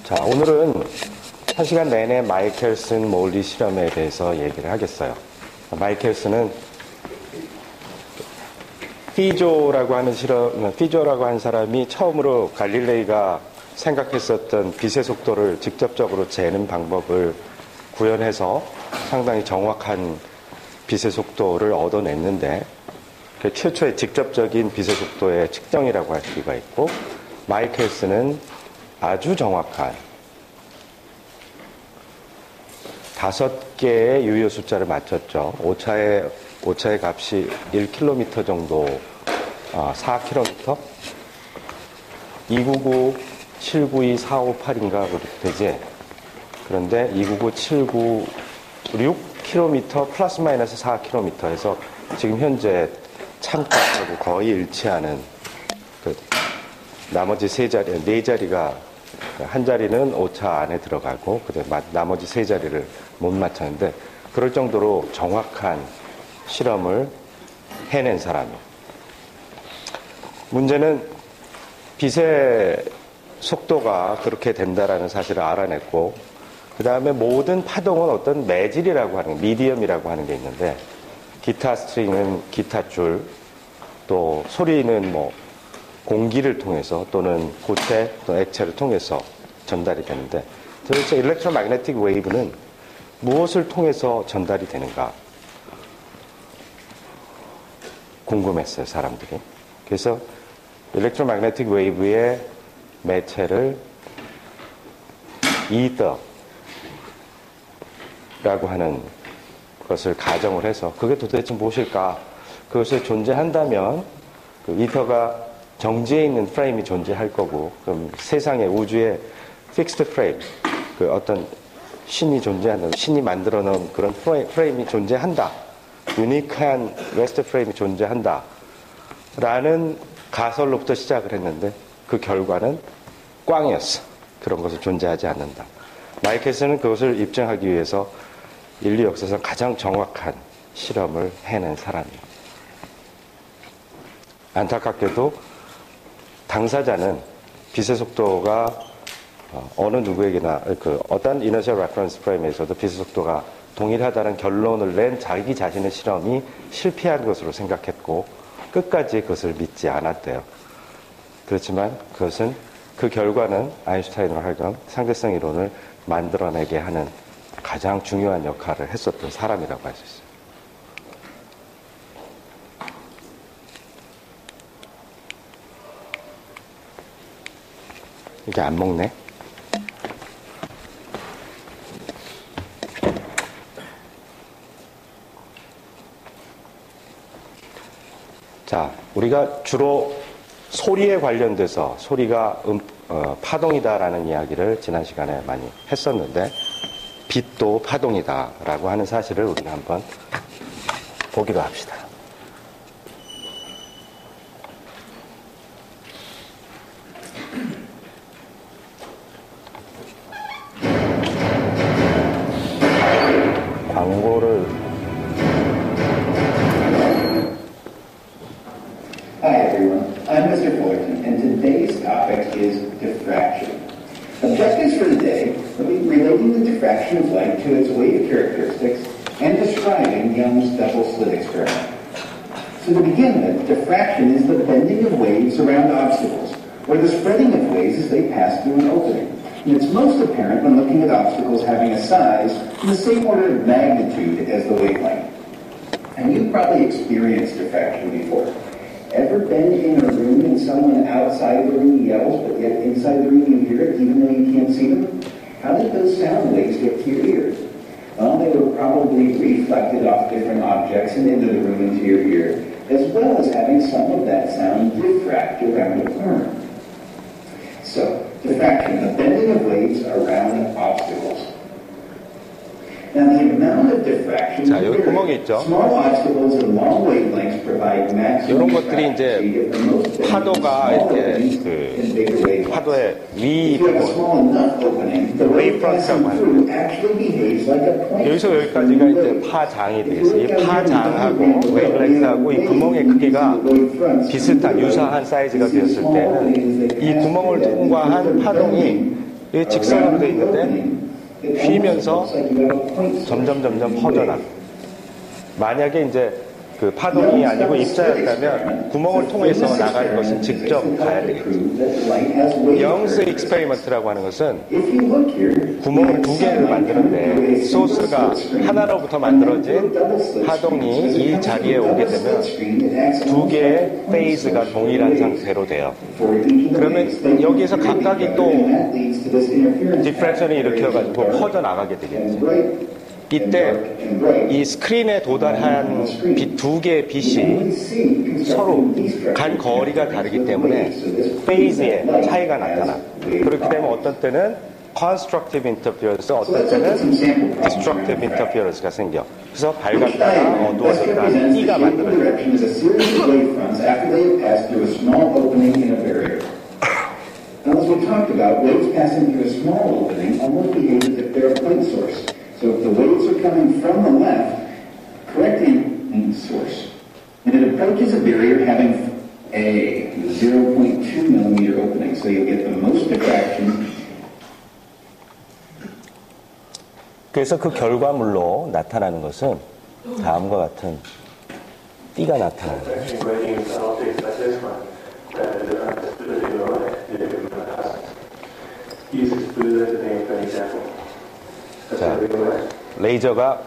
자, 오늘은 1시간 내내 마이켈슨 몰리 실험에 대해서 얘기를 하겠어요. 마이켈슨은 피조라고 하는 사람이 처음으로 갈릴레이가 생각했었던 빛의 속도를 직접적으로 재는 방법을 구현해서 상당히 정확한 빛의 속도를 얻어냈는데, 최초의 직접적인 빛의 속도의 측정이라고 할 수가 있고, 마이켈슨은 아주 정확한 5개의 유효 숫자를 맞췄죠. 오차의 값이 1km 정도, 4km? 299, 792, 458인가 그렇게 되지. 그런데 299, 796 km 플러스 마이너스 4km 해서 지금 현재 참값하고 거의 일치하는 나머지 4자리가 한 자리는 오차 안에 들어가고 나머지 3자리를 못 맞췄는데, 그럴 정도로 정확한 실험을 해낸 사람이에요. 문제는 빛의 속도가 그렇게 된다라는 사실을 알아냈고, 그 다음에 모든 파동은 어떤 매질이라고 하는, 미디엄이라고 하는 게 있는데, 기타 스트링은 기타 줄, 또 소리는 공기를 통해서 또는 고체 또 액체를 통해서 전달이 되는데, 도대체 일렉트로매그네틱 웨이브는 무엇을 통해서 전달이 되는가 궁금했어요, 사람들이. 그래서 일렉트로매그네틱 웨이브의 매체를 이더라고 하는 것을 가정을 해서, 그게 도대체 무엇일까? 그것이 존재한다면 그 이더가 정지해 있는 프레임이 존재할 거고, 그럼 세상에, 우주에 픽스드 프레임, 어떤 신이 존재한다, 신이 만들어 놓은 그런 프레임이 존재한다, 유니크한 레스트 프레임이 존재한다 라는 가설로부터 시작을 했는데, 그 결과는 꽝이었어. 그런 것은 존재하지 않는다. 마이켈슨은 그것을 입증하기 위해서 인류 역사상 가장 정확한 실험을 해낸 사람이에요. 안타깝게도 당사자는 빛의 속도가 어느 누구에게나 어떤 이너셜 레퍼런스 프레임에서도 빛의 속도가 동일하다는 결론을 낸 자기 자신의 실험이 실패한 것으로 생각했고, 끝까지 그것을 믿지 않았대요. 그렇지만 그 결과는 아인슈타인으로 하여금 상대성 이론을 만들어내게 하는 가장 중요한 역할을 했었던 사람이라고 할 수 있어요. 이게 안 먹네. 자, 우리가 주로 소리에 관련돼서 소리가 파동이다라는 이야기를 지난 시간에 많이 했었는데, 빛도 파동이다라고 하는 사실을 우리가 한번 보기로 합시다. Hi everyone, I'm Mr. Fullerton, and today's topic is diffraction. Objectives for the day will be relating the diffraction of light to its wave characteristics and describing Young's double slit experiment. So to begin with, diffraction is the bending of waves around obstacles, or the spreading of waves as they pass through an opening. And it's most apparent when looking at obstacles having a size in the same order of magnitude as the wavelength. And you've probably experienced diffraction before. Ever been in a room and someone outside the room yells, but yet inside the room you hear it even though you can't see them? How did those sound waves get to your ears? Well, they were probably reflected off different objects and into the room into your ear, as well as having some of that sound diffract around the corner. So, diffraction, the bending of waves around obstacles. Now, the amount of diffraction 자, 여기 구멍이 있죠. small obstacles and long wavelengths provide maximum 이런 것들이 이제 파도가 이렇게 파도의 위 부분, 웨이프런트라고 하는데, 여기서 여기까지가 이제 파장이 되겠어요. 이 파장하고 웨이브렉트하고 이 구멍의 크기가 비슷한 유사한 사이즈가 되었을 때는 이 구멍을 통과한 파동이 이 직선으로 돼 있는데 휘면서 점점 퍼져나. 만약에 이제 그 파동이 아니고 입자였다면 구멍을 통해서 나갈 것은 직접 가야 되겠죠. 영스 익스페리먼트라고 하는 것은 구멍을 두 개를 만드는데 소스가 하나로부터 만들어진 파동이 이 자리에 오게 되면 두 개의 페이즈가 동일한 상태로 돼요. 그러면 여기에서 각각이 또 디프렉션을 일으켜가지고 퍼져나가게 되겠죠. 이때 이 스크린에 도달한 두 개의 빛이 서로 간 거리가 다르기 때문에 페이즈의 차이가 나타나. 그렇게 되면 어떤 때는 constructive interference, 어떤 때는 destructive interference가 생겨. 그래서 밝았다가 어두워졌다가 띠가 만들어져요. As we talked about, waves passing through a small opening almost behave as if they're a point source. So if the waves are coming from the left, correcting the source, and it approaches a barrier having a 0.2 millimeter opening, so you'll get the most diffraction. 그래서 그 결과물로 나타나는 것은 다음과 같은 띠가 나타나는 거예요. 자, 레이저가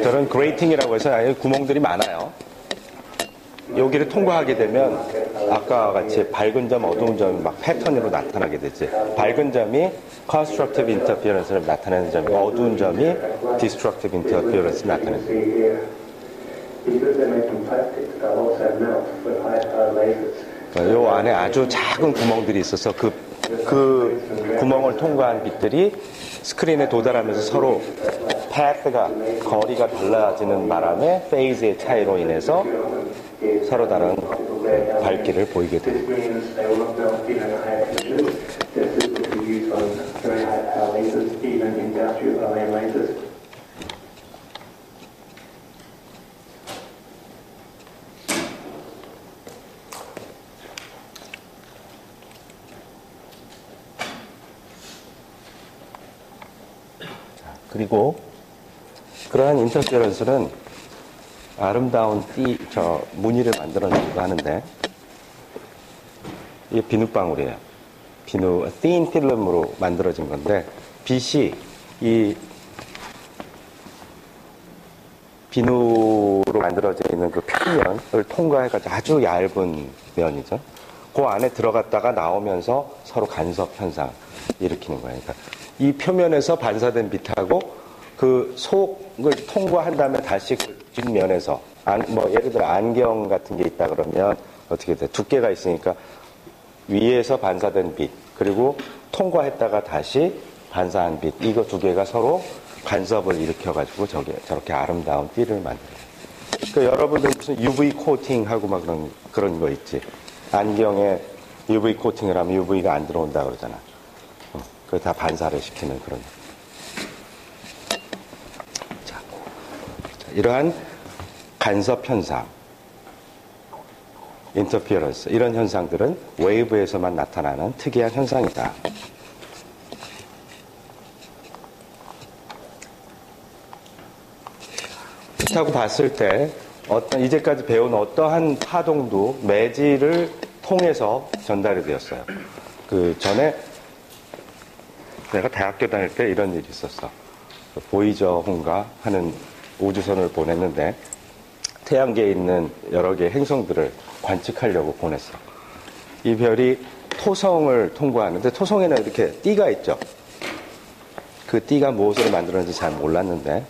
저런 그레이팅이라고 해서 아예 구멍들이 많아요. 여기를 통과하게 되면 아까와 같이 밝은 점, 어두운 점이 막 패턴으로 나타나게 되지. 밝은 점이 constructive interference를 나타내는 점이고 어두운 점이 destructive interference를 나타내는 점이에요. 요 안에 아주 작은 구멍들이 있어서 그 구멍을 통과한 빛들이 스크린에 도달하면서 서로 패스가 거리가 달라지는 바람에 페이즈의 차이로 인해서 서로 다른 밝기를 보이게 됩니다. 그리고 그러한 인터페런스는 아름다운 무늬를 만들어내기도 하는데 이게 비눗방울이에요. thin 필름으로 만들어진 건데 빛이 이 비누로 만들어져 있는 그 표면을 통과해가지고 아주 얇은 면이죠. 그 안에 들어갔다가 나오면서 서로 간섭 현상 일으키는 거예요. 그러니까 이 표면에서 반사된 빛하고 그 속을 통과한 다음에 다시 그 뒷면에서 예를 들어 안경 같은 게 있다 그러면 어떻게 돼? 두께가 있으니까 위에서 반사된 빛 그리고 통과했다가 다시 반사한 빛 이거 두 개가 서로 간섭을 일으켜가지고 저렇게 아름다운 띠를 만들어요. 그러니까 여러분들 무슨 UV 코팅하고 막 그런 거 있지. 안경에 UV 코팅을 하면 UV가 안 들어온다 그러잖아. 그걸 다 반사를 시키는 그런. 자, 이러한 간섭 현상, 인터피어런스 이런 현상들은 웨이브에서만 나타나는 특이한 현상이다. 그렇다고 봤을 때 이제까지 배운 어떠한 파동도 매질을 통해서 전달이 되었어요. 그 전에 내가 대학교 다닐 때 이런 일이 있었어. 보이저 호인가 하는 우주선을 보냈는데 태양계에 있는 여러 개의 행성들을 관측하려고 보냈어. 이 별이 토성을 통과하는데 토성에는 이렇게 띠가 있죠. 그 띠가 무엇으로 만들었는지 잘 몰랐는데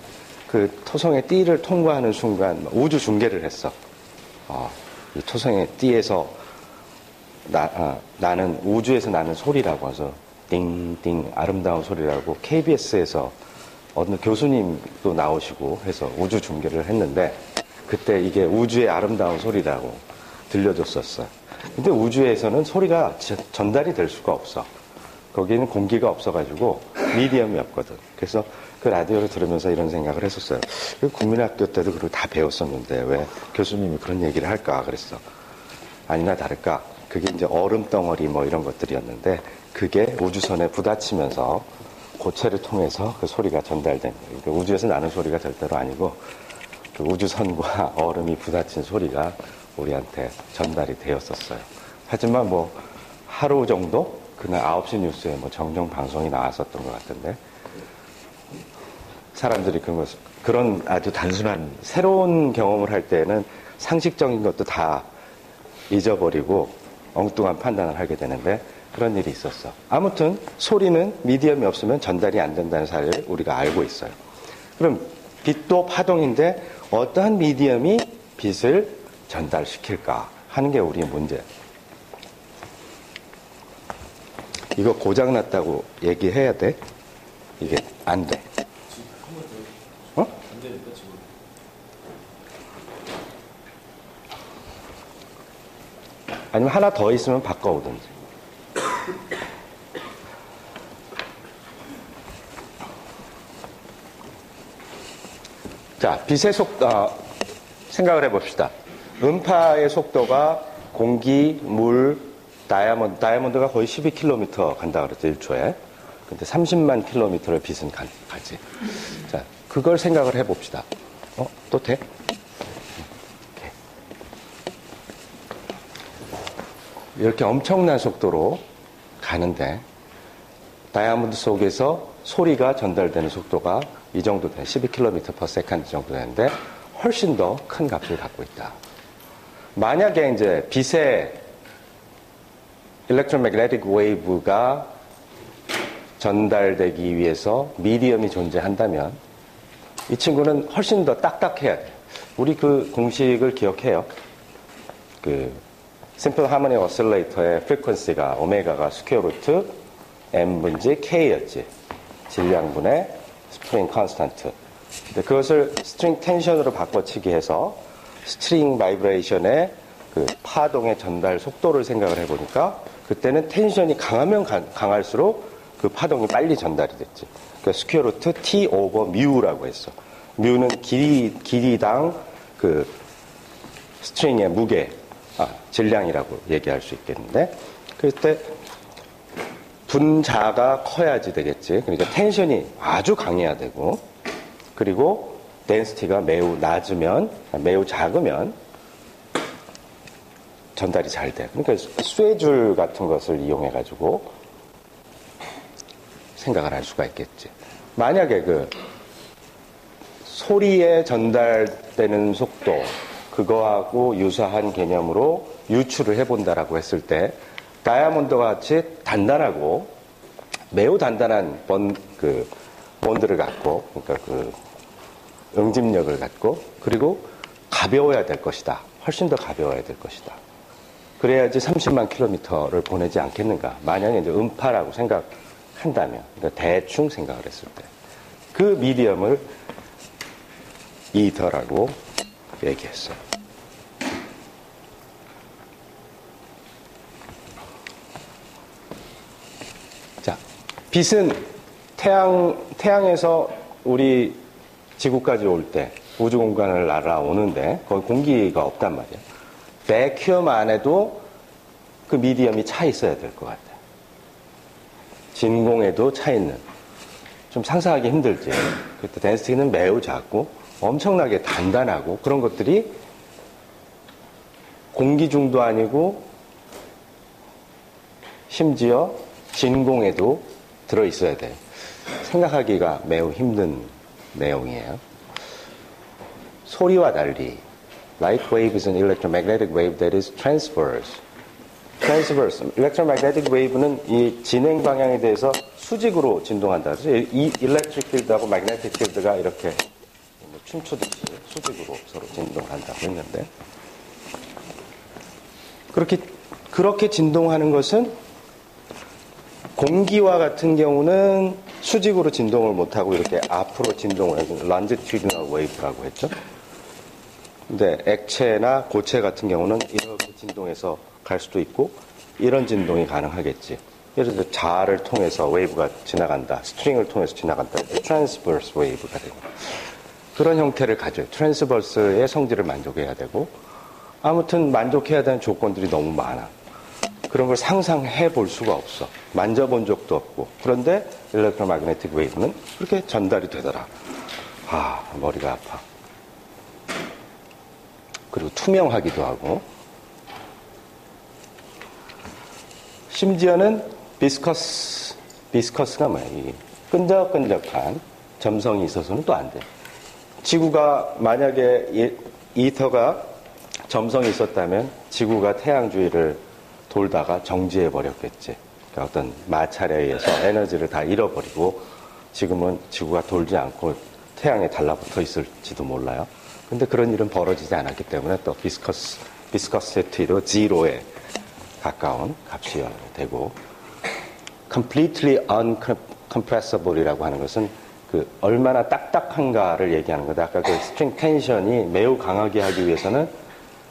그 토성의 띠를 통과하는 순간 우주 중계를 했어. 이 토성의 띠에서 나는 우주에서 나는 소리라고 해서 띵띵 아름다운 소리라고 KBS에서 어느 교수님도 나오시고 해서 우주 중계를 했는데 그때 이게 우주의 아름다운 소리라고 들려줬었어요. 근데 우주에서는 소리가 전달이 될 수가 없어. 거기는 공기가 없어가지고 미디엄이 없거든. 그래서 그 라디오를 들으면서 이런 생각을 했었어요. 국민학교 때도 그걸 다 배웠었는데 왜 교수님이 그런 얘기를 할까 그랬어. 아니나 다를까 그게 이제 얼음 덩어리 뭐 이런 것들이었는데 그게 우주선에 부딪히면서 고체를 통해서 그 소리가 전달된 거예요. 그러니까 우주에서 나는 소리가 절대로 아니고 그 우주선과 얼음이 부딪힌 소리가 우리한테 전달이 되었었어요. 하지만 뭐 하루 정도 그날 9시 뉴스에 뭐 정정 방송이 나왔었던 것 같은데 사람들이 그런 아주 단순한 새로운 경험을 할 때는 상식적인 것도 다 잊어버리고 엉뚱한 판단을 하게 되는데 그런 일이 있었어. 아무튼 소리는 미디엄이 없으면 전달이 안 된다는 사실을 우리가 알고 있어요. 그럼 빛도 파동인데 어떠한 미디엄이 빛을 전달시킬까 하는 게 우리의 문제예요. 이거 고장났다고 얘기해야 돼? 이게 안 돼. 어? 아니면 하나 더 있으면 바꿔오든지. 자, 빛의 속도, 생각을 해봅시다. 음파의 속도가 공기, 물, 다이아몬드가 거의 12km 간다 그랬죠, 1초에. 근데 30만 킬로미터를 빛은 가지. 자, 그걸 생각을 해봅시다. 또 돼? 이렇게 엄청난 속도로 가는데, 다이아몬드 속에서 소리가 전달되는 속도가 이 정도 돼. 12km/s 정도 되는데, 훨씬 더 큰 값을 갖고 있다. 만약에 이제 빛의 electromagnetic wave가 전달되기 위해서 미디엄이 존재한다면 이 친구는 훨씬 더 딱딱해야 돼. 우리 그 공식을 기억해요. 그 simple harmonic oscillator의 frequency가 오메가가 스퀘어 루트 m분지 k였지. 질량분의 스프링 컨스턴트. 근데 그것을 스트링 텐션으로 바꿔치기 해서 스트링 바이브레이션의 그 파동의 전달 속도를 생각을 해보니까 그때는 텐션이 강하면 강할수록 그 파동이 빨리 전달이 됐지. 그러니까 스퀘어 루트 T 오버 뮤라고 했어. 뮤는 길이당 그 스트링의 무게, 질량이라고 얘기할 수 있겠는데, 그때 분자가 커야지 되겠지. 그러니까 텐션이 아주 강해야 되고, 그리고 덴시티가 매우 작으면 전달이 잘 돼. 그러니까 쇠줄 같은 것을 이용해가지고 생각을 할 수가 있겠지. 만약에 그 소리에 전달되는 속도, 그거하고 유사한 개념으로 유추를 해본다라고 했을 때, 다이아몬드와 같이 단단하고 매우 단단한 본드를 갖고, 그러니까 그 응집력을 갖고, 그리고 가벼워야 될 것이다. 훨씬 더 가벼워야 될 것이다. 그래야지 30만 킬로미터를 보내지 않겠는가. 만약에 이제 음파라고 생각한다면, 그러니까 대충 생각을 했을 때, 그 미디엄을 이더라고 얘기했어요. 자, 빛은 태양에서 우리 지구까지 올 때 우주 공간을 날아오는데 거기 공기가 없단 말이야. 베큐엄 안에도 그 미디엄이 차 있어야 될 것 같아. 진공에도 차 있는. 좀 상상하기 힘들지. 그때 덴시티는 매우 작고 엄청나게 단단하고 그런 것들이 공기 중도 아니고 심지어 진공에도 들어있어야 돼. 생각하기가 매우 힘든 내용이에요. 소리와 달리 Light wave is an electromagnetic wave that is transverse. electromagnetic wave는 이 진행 방향에 대해서 수직으로 진동한다. 그래서 이 electric field하고 magnetic field가 이렇게 춤추듯이 수직으로 서로 진동을 한다고 했는데, 그렇게 진동하는 것은 공기와 같은 경우는 수직으로 진동을 못하고 이렇게 앞으로 진동을 해서 longitudinal wave라고 했죠. 근데 액체나 고체 같은 경우는 이렇게 진동해서 갈 수도 있고 이런 진동이 가능하겠지. 예를 들어 자를 통해서 웨이브가 지나간다. 스트링을 통해서 지나간다. 트랜스버스 웨이브가 되고 그런 형태를 가져요. 트랜스버스의 성질을 만족해야 되고 아무튼 만족해야 되는 조건들이 너무 많아. 그런 걸 상상해 볼 수가 없어. 만져본 적도 없고. 그런데 일렉트로매그네틱 웨이브는 그렇게 전달이 되더라. 아, 머리가 아파. 그리고 투명하기도 하고. 심지어는 비스커스가 뭐야? 이 끈적끈적한 점성이 있어서는 또 안 돼. 지구가 만약에 이터가 점성이 있었다면 지구가 태양 주위를 돌다가 정지해 버렸겠지. 그러니까 어떤 마찰에 의해서 에너지를 다 잃어버리고 지금은 지구가 돌지 않고 태양에 달라붙어 있을지도 몰라요. 근데 그런 일은 벌어지지 않았기 때문에 또 비스커시티도 제로에 가까운 값이 되고, completely uncompressible이라고 하는 것은 그 얼마나 딱딱한가를 얘기하는 거다. 아까 그 스트링 텐션이 매우 강하게 하기 위해서는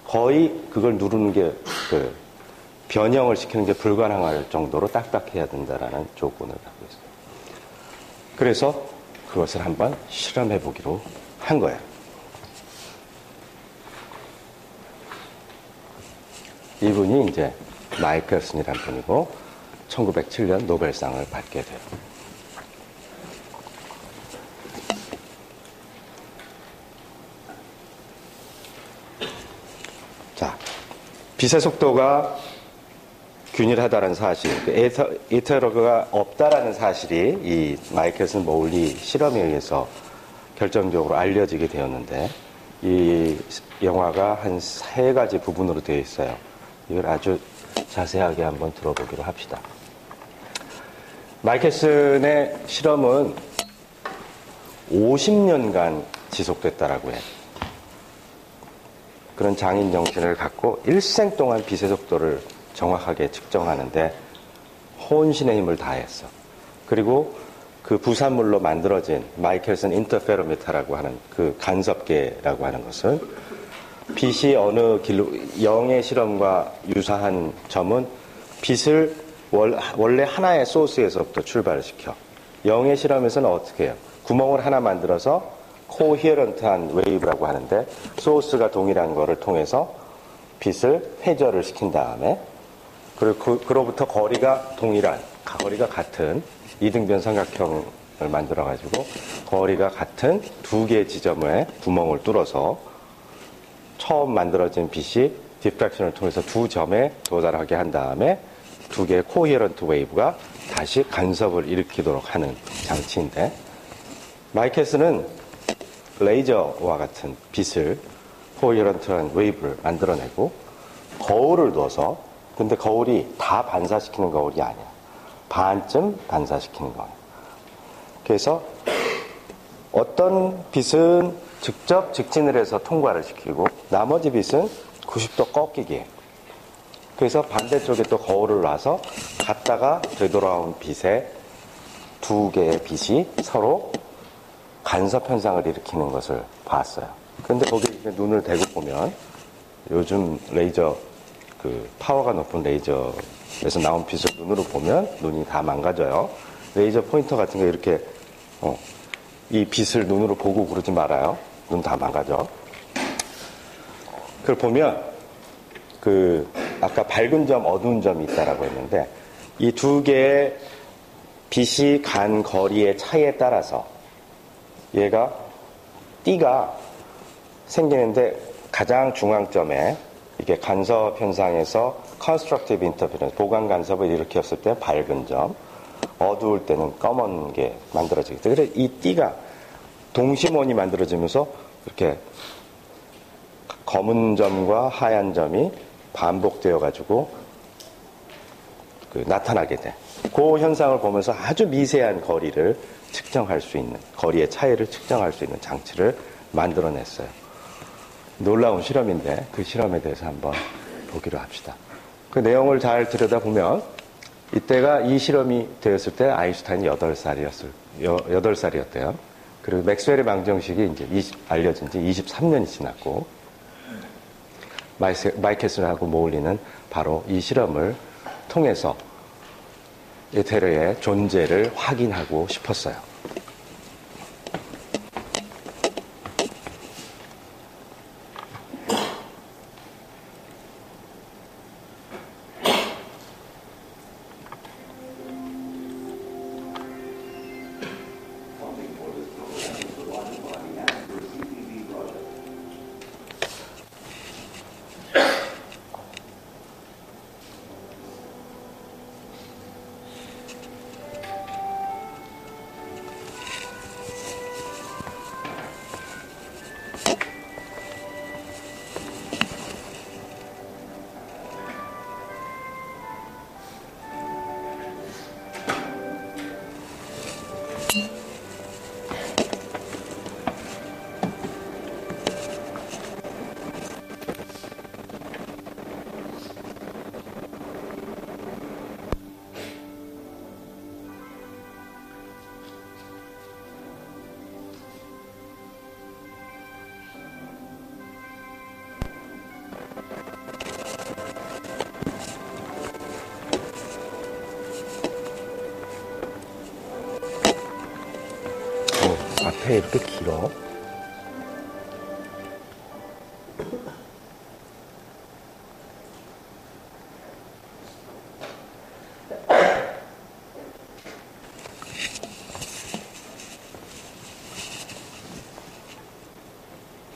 거의 그걸 누르는 게 그 변형을 시키는 게 불가능할 정도로 딱딱해야 된다라는 조건을 갖고 있어요. 그래서 그것을 한번 실험해 보기로 한 거예요. 이분이 이제 마이클슨이라는 분이고 1907년 노벨상을 받게 돼요. 자, 빛의 속도가 균일하다는 사실, 이터러가 없다라는 사실이 이 마이클슨 모울리 실험에 의해서 결정적으로 알려지게 되었는데, 이 영화가 한 3가지 부분으로 되어 있어요. 이걸 아주 자세하게 한번 들어보기로 합시다. 마이켈슨의 실험은 50년간 지속됐다라고 해요. 그런 장인 정신을 갖고 일생 동안 빛의 속도를 정확하게 측정하는데 혼신의 힘을 다했어. 그리고 그 부산물로 만들어진 마이켈슨 인터페로미터라고 하는 그 간섭계라고 하는 것은 빛이 어느 길로, 영의 실험과 유사한 점은 빛을 원래 하나의 소스에서부터 출발을 시켜. 영의 실험에서는 어떻게 해요? 구멍을 하나 만들어서 코히어런트한 웨이브라고 하는데, 소스가 동일한 거를 통해서 빛을 회절을 시킨 다음에, 그리고 그로부터 거리가 같은 이등변 삼각형을 만들어가지고 거리가 같은 2개의 지점에 구멍을 뚫어서 처음 만들어진 빛이 디프렉션을 통해서 2점에 도달하게 한 다음에 2개의 코히어런트 웨이브가 다시 간섭을 일으키도록 하는 장치인데, 마이켈슨은 레이저와 같은 빛을 코히어런트한 웨이브를 만들어내고 거울을 둬서, 근데 거울이 다 반사시키는 거울이 아니야. 반쯤 반사시키는 거예요. 그래서 어떤 빛은 직접 직진을 해서 통과를 시키고 나머지 빛은 90도 꺾이게. 그래서 반대쪽에 또 거울을 놔서 갔다가 되돌아온 빛에 2개의 빛이 서로 간섭 현상을 일으키는 것을 봤어요. 그런데 거기 눈을 대고 보면 요즘 레이저, 그 파워가 높은 레이저에서 나온 빛을 눈으로 보면 눈이 다 망가져요. 레이저 포인터 같은 거 이렇게 이 빛을 눈으로 보고 그러지 말아요. 눈 다 망가져. 그걸 보면 그 아까 밝은 점, 어두운 점이 있다라고 했는데, 이 2개의 빛이 간 거리의 차이에 따라서 얘가 띠가 생기는데, 가장 중앙점에 이게 간섭 현상에서 constructive interference, 보강 간섭을 일으켰을 때 밝은 점, 어두울 때는 검은 게 만들어지겠죠. 그래서 이 띠가 동심원이 만들어지면서 이렇게 검은 점과 하얀 점이 반복되어 가지고 나타나게 돼. 그 현상을 보면서 아주 미세한 거리를 측정할 수 있는, 거리의 차이를 측정할 수 있는 장치를 만들어냈어요. 놀라운 실험인데 그 실험에 대해서 한번 보기로 합시다. 그 내용을 잘 들여다보면 이때가 이 실험이 되었을 때 아인슈타인이 8살이었대요. 그리고 맥스웰의 방정식이 이제 알려진 지 23년이 지났고, 마이켈슨하고 모울리는 바로 이 실험을 통해서 에테르의 존재를 확인하고 싶었어요. 어떻게 이렇게 길어?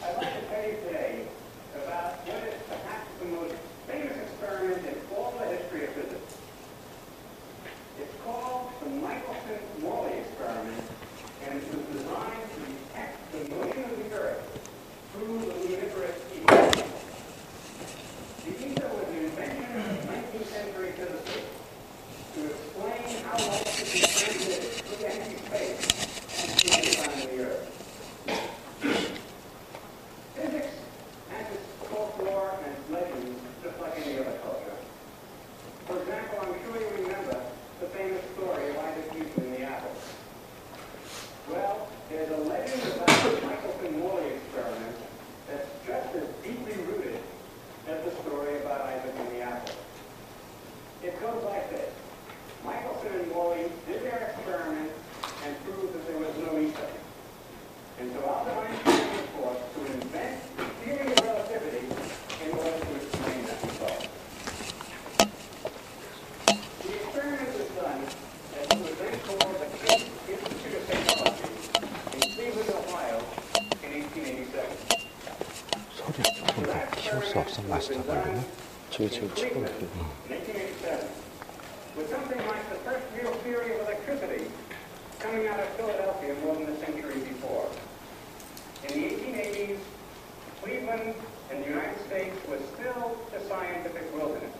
I'd like to tell you today about what is perhaps the most famous experiment in all the history of physics. It's called the Michelson-Morley experiment, and it was designed to detect the motion of the Earth through the luminiferous ether. The ether was an invention of 19th century physicists to explain how light could be transmitted through empty space to the sun of the Earth. Physics has its folklore and its legends just like any other culture. For example, I'm sure you remember the famous story of Isaac Newton and the apple. Well, there's a legend about the Michelson-Morley experiment that's just as deeply rooted as the story about Isaac and the apple. It goes like this. Michelson and Morley did their experiment and proved that there was no ether. And so Albert Einstein was forced to invent the theory of relativity in order to explain that result. The experiment was done at what was then called the Case Institute of Technology in Cleveland, Ohio in 1887. 소리 조금 더 키울 수 없어? 마스터 볼륨을? In Cleveland in 1887 was something like the first real theory of electricity coming out of Philadelphia more than a century before. In the 1880s, Cleveland and the United States was still a scientific wilderness,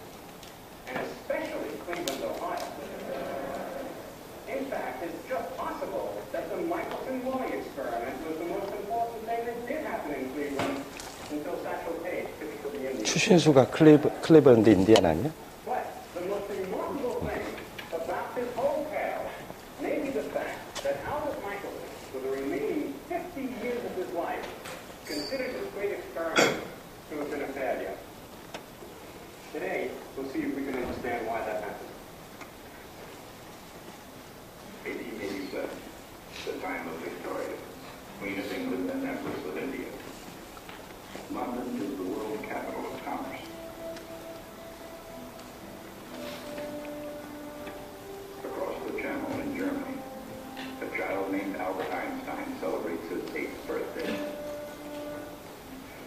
and especially Cleveland, Ohio. In fact, it's just possible that the Michelson-Morley experiment was the most important thing that did happen in Cleveland until Satchel Paige pictured the Indians. 추신수가 클리블랜드 인디안 아니야? But the most remarkable thing about this whole tale may be the fact that Albert Michelson, for the remaining 50 years of his life, considered this great experiment to have been a failure. Today, we'll see if we can understand why that happened. 1887, the time of Victoria, Queen of England and Empress of India. London is the world capital of commerce. Across the Channel in Germany, a child named Albert Einstein celebrates his 8th birthday.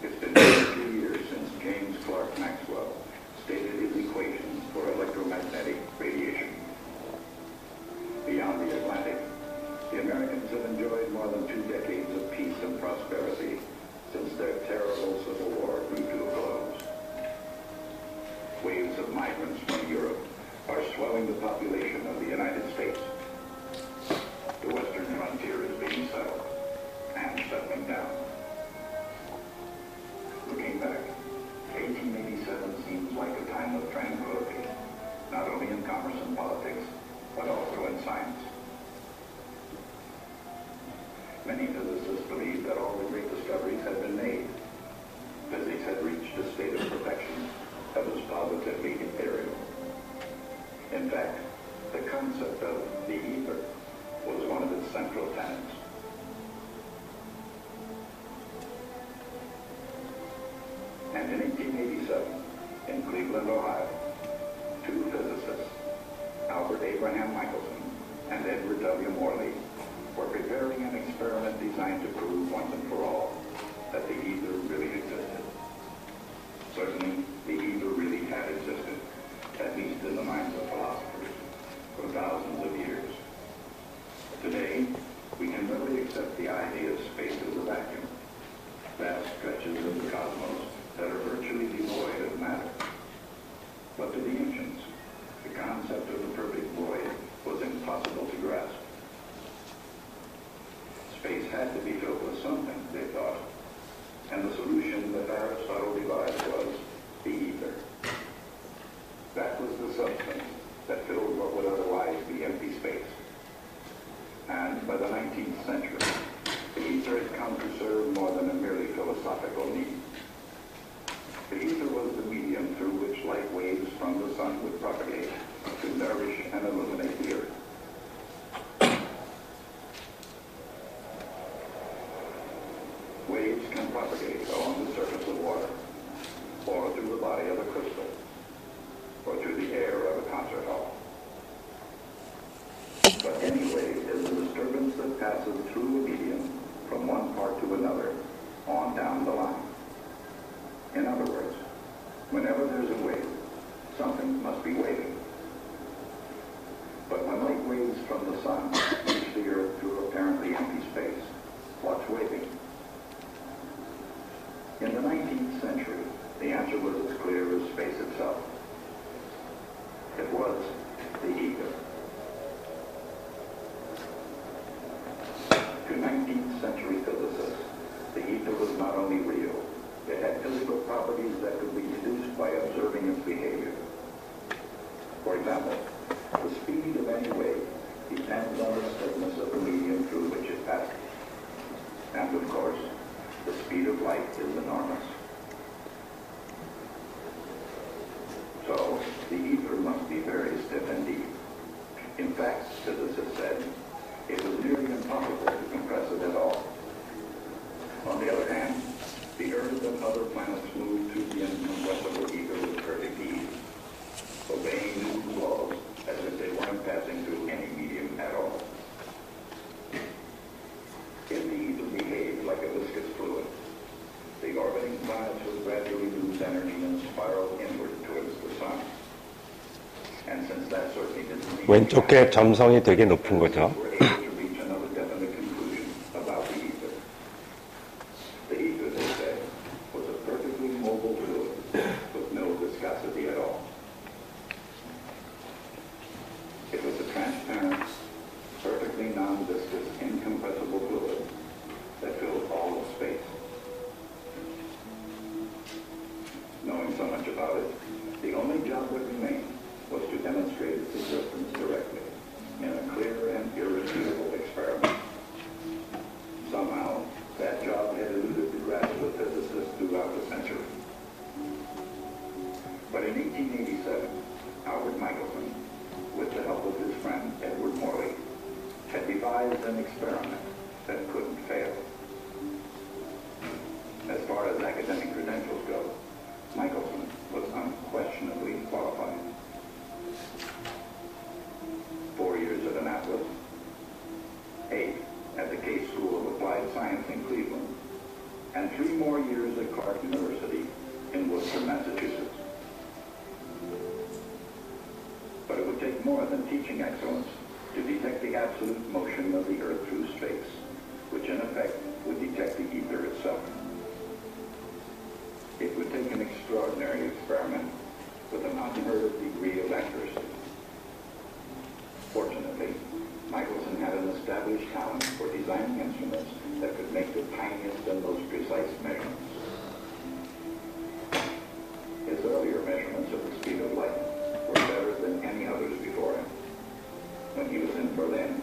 It's been 2 years since James Clerk Maxwell stated his equations for electromagnetic radiation. Beyond the Atlantic, the Americans have enjoyed more than 2 decades of peace and prosperity since their terrible Civil War drew to a close. Waves of migrants from Europe are swelling the population of the United States. The western frontier is being settled and settling down. Looking back, 1887 seems like a time of tranquility, not only in commerce and politics, but also in science. Many physicists believed that all the great discoveries had been made. Physics had reached a state of perfection that was positively ethereal. In fact, the concept of the ether was one of its central tenets. And in 1887, in Cleveland, Ohio, 2 physicists, Albert Abraham Michelson and Edward W. Morley, were preparing an experiment designed to prove once and for all that the ether really existed. Certainly, the ether really had existed, at least in the minds of philosophers, for thousands of years. Today, we can readily accept the idea of space as a vacuum, vast stretches of the cosmos that are virtually devoid of matter. But to the ancients, the concept of the perfect void was impossible to grasp. Space had to be filled with something, they thought, and the solution that Aristotle devised was the ether. That was the substance that filled what would otherwise be empty space. And by the 19th century, the ether had come to serve more than a merely philosophical need. The ether was the medium through which light waves from the sun would propagate to nourish and illuminate the earth. passes through a medium from one part to another on down the line. In other words, whenever there's a wave, something must be waving. But when light waves from the sun reach the Earth through apparently empty space, what's waving? In the 19th century, the answer was as clear as space itself. It was the ether. To 19th century physicists, the ether was not only real, it had physical properties that could be deduced by observing its behavior. For example, the speed of any wave depends on the stiffness of the medium through which it passes. And of course, the speed of light is enormous. So, the ether must be very stiff indeed. In fact, physicists said, it was nearly impossible to compress it at all. On the other hand, the Earth and other planets moved through the incompressible ether with perfect ease, obeying Newton's laws as if they weren't passing through any medium at all. If the ether behaved like a viscous fluid, the orbiting planets would gradually lose energy and spiral inward towards the sun. And since that certainly didn't 왼쪽에 점성이 되게 높은 거죠. were able to reach another definite conclusion about the ether. The ether, they said, was a perfectly mobile fluid with no viscosity at all. It was a transparent, perfectly non-viscous, incompressible fluid that filled all of space. Knowing so much about it, the only job that remained was to demonstrate its existence directly in a clear and irrefutable experiment. Somehow, that job had eluded the grasp of physicists throughout the century. But in 1887, Albert Michelson, with the help of his friend Edward Morley, had devised an experiment that couldn't fail. As far as academic credentials go, Michelson was unquestionably qualified. 4 years at Annapolis, 8 at the Case School of Applied Science in Cleveland, and 3 more years at Clark University in Worcester, Massachusetts. But it would take more than teaching excellence to detect the absolute motion of the Earth through space, which in effect would detect the ether itself. It would take an extraordinary experiment with an unheard of degree of accuracy. Fortunately, Michelson had an established talent for designing instruments that could make the tiniest and most precise measurements. His earlier measurements of the speed of light were better than any others before him. When he was in Berlin,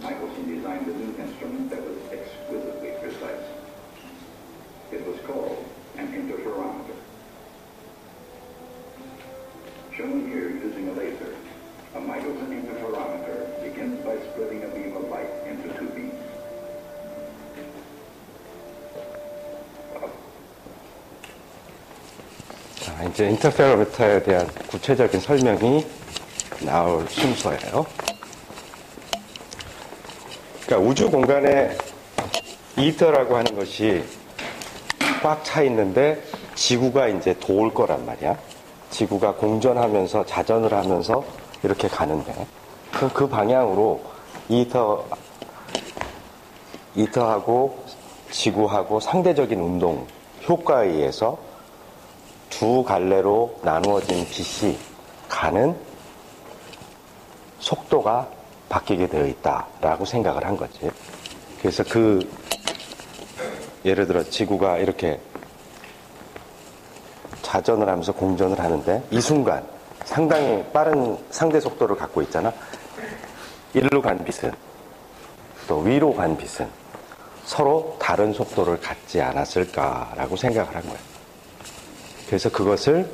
Michelson designed a new instrument that was exquisitely precise. It was called an interferometer. Shown here using a laser, a Michelson interferometer begins by splitting a beam of light into 2 beams. 자, 이제 인터페로미터에 대한 구체적인 설명이 나올 순서예요. 그러니까 우주 공간에 이터라고 하는 것이 꽉 차 있는데 지구가 이제 도울 거란 말이야. 지구가 공전하면서 자전을 하면서 이렇게 가는데 그 방향으로 이터하고 지구하고 상대적인 운동 효과에 의해서 두 갈래로 나누어진 빛이 가는 속도가 바뀌게 되어 있다라고 생각을 한 거지. 그래서 예를 들어 지구가 이렇게 자전을 하면서 공전을 하는데 이 순간 상당히 빠른 상대 속도를 갖고 있잖아. 일로 간 빛은 또 위로 간 빛은 서로 다른 속도를 갖지 않았을까라고 생각을 한 거야. 그래서 그것을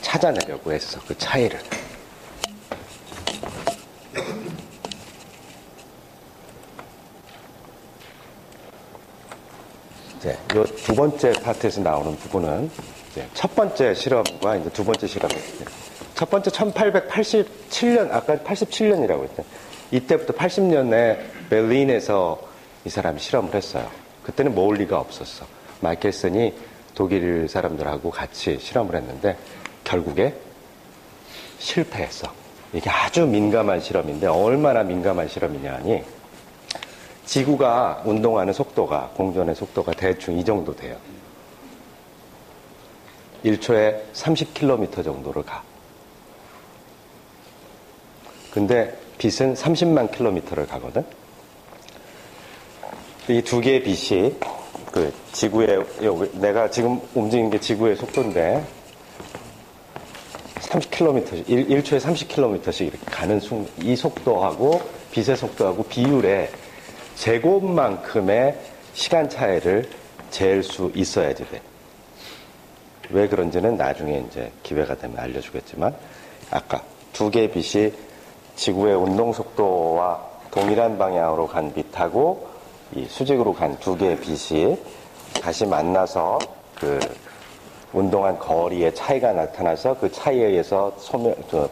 찾아내려고 했어. 그 차이를. 이제 이 두 번째 파트에서 나오는 부분은 이제 첫 번째 실험과 이제 두 번째 실험인데, 첫 번째 1887년, 아까 87년이라고 했죠. 이때부터 80년에 베를린에서 이 사람이 실험을 했어요. 그때는 모을 리가 없었어. 마이켈슨이 독일 사람들하고 같이 실험을 했는데 결국에 실패했어. 이게 아주 민감한 실험인데 얼마나 민감한 실험이냐니 지구가 운동하는 속도가 공전의 속도가 대충 이 정도 돼요. 1초에 30km 정도를 가. 근데 빛은 30만 킬로미터를 가거든. 이 두 개의 빛이 그 지구의 내가 지금 움직이는 게 지구의 속도인데 30km, 1초에 30km씩 이렇게 가는 이 속도하고 빛의 속도하고 비율의 제곱만큼의 시간 차이를 잴 수 있어야지 돼. 왜 그런지는 나중에 이제 기회가 되면 알려주겠지만 아까 두 개의 빛이 지구의 운동 속도와 동일한 방향으로 간 빛하고 이 수직으로 간 두 개의 빛이 다시 만나서 그 운동한 거리의 차이가 나타나서 그 차이에 의해서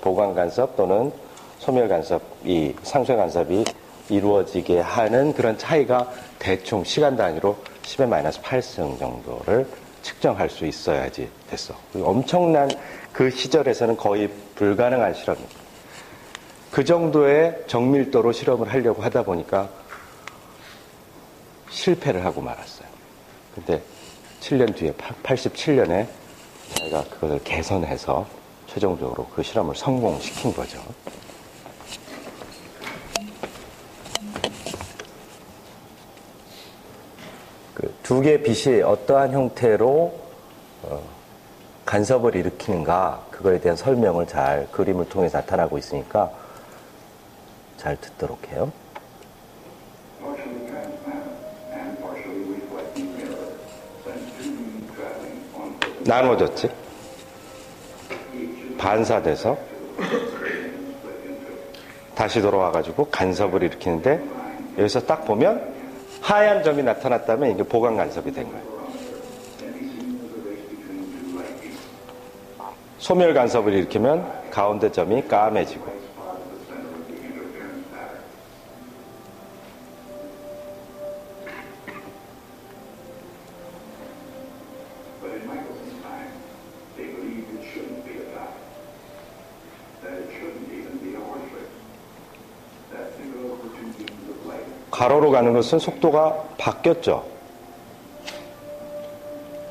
보강 간섭 또는 소멸 간섭이 상쇄 간섭이 이루어지게 하는 그런 차이가 대충 시간 단위로 10의 -8승 정도를 측정할 수 있어야지 됐어. 엄청난 그 시절에서는 거의 불가능한 실험입니다. 그 정도의 정밀도로 실험을 하려고 하다 보니까 실패를 하고 말았어요. 근데 7년 뒤에 87년에 자기가 그것을 개선해서 최종적으로 그 실험을 성공시킨 거죠. 그 두 개의 빛이 어떠한 형태로 간섭을 일으키는가 그거에 대한 설명을 잘 그림을 통해 나타나고 있으니까 잘 듣도록 해요. 나눠졌지? 반사돼서 다시 돌아와가지고 간섭을 일으키는데 여기서 딱 보면 하얀 점이 나타났다면 이게 보강 간섭이 된 거예요. 소멸 간섭을 일으키면 가운데 점이 까매지고 가로로 가는 것은 속도가 바뀌었죠.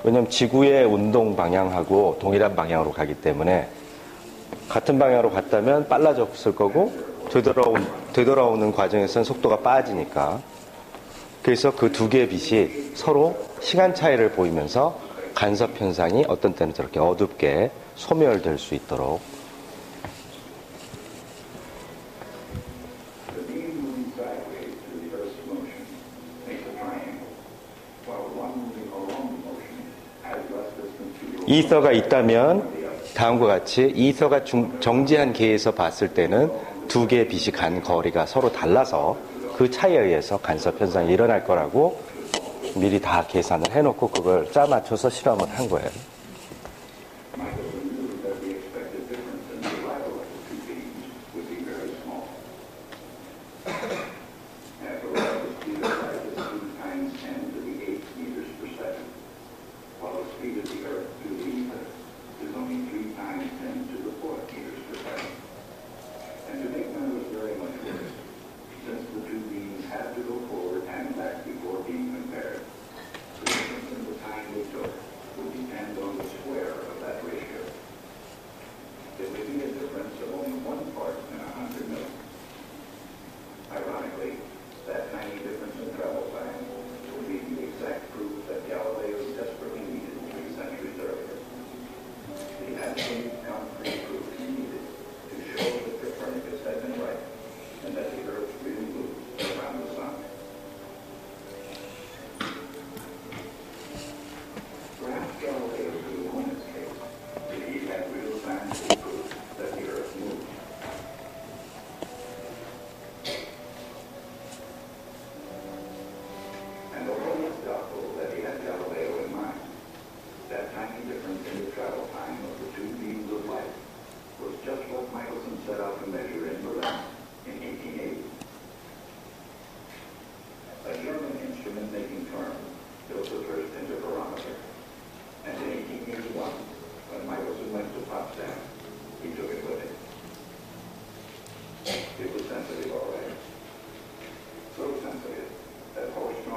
왜냐하면 지구의 운동 방향하고 동일한 방향으로 가기 때문에 같은 방향으로 갔다면 빨라졌을 거고 되돌아오는 과정에서는 속도가 빠지니까 그래서 그 두 개의 빛이 서로 시간 차이를 보이면서 간섭 현상이 어떤 때는 저렇게 어둡게 소멸될 수 있도록 이서가 있다면 다음과 같이 이서가 정지한 계에서 봤을 때는 두 개의 빛이 간 거리가 서로 달라서 그 차이에 의해서 간섭 현상이 일어날 거라고 미리 다 계산을 해놓고 그걸 짜맞춰서 실험을 한 거예요.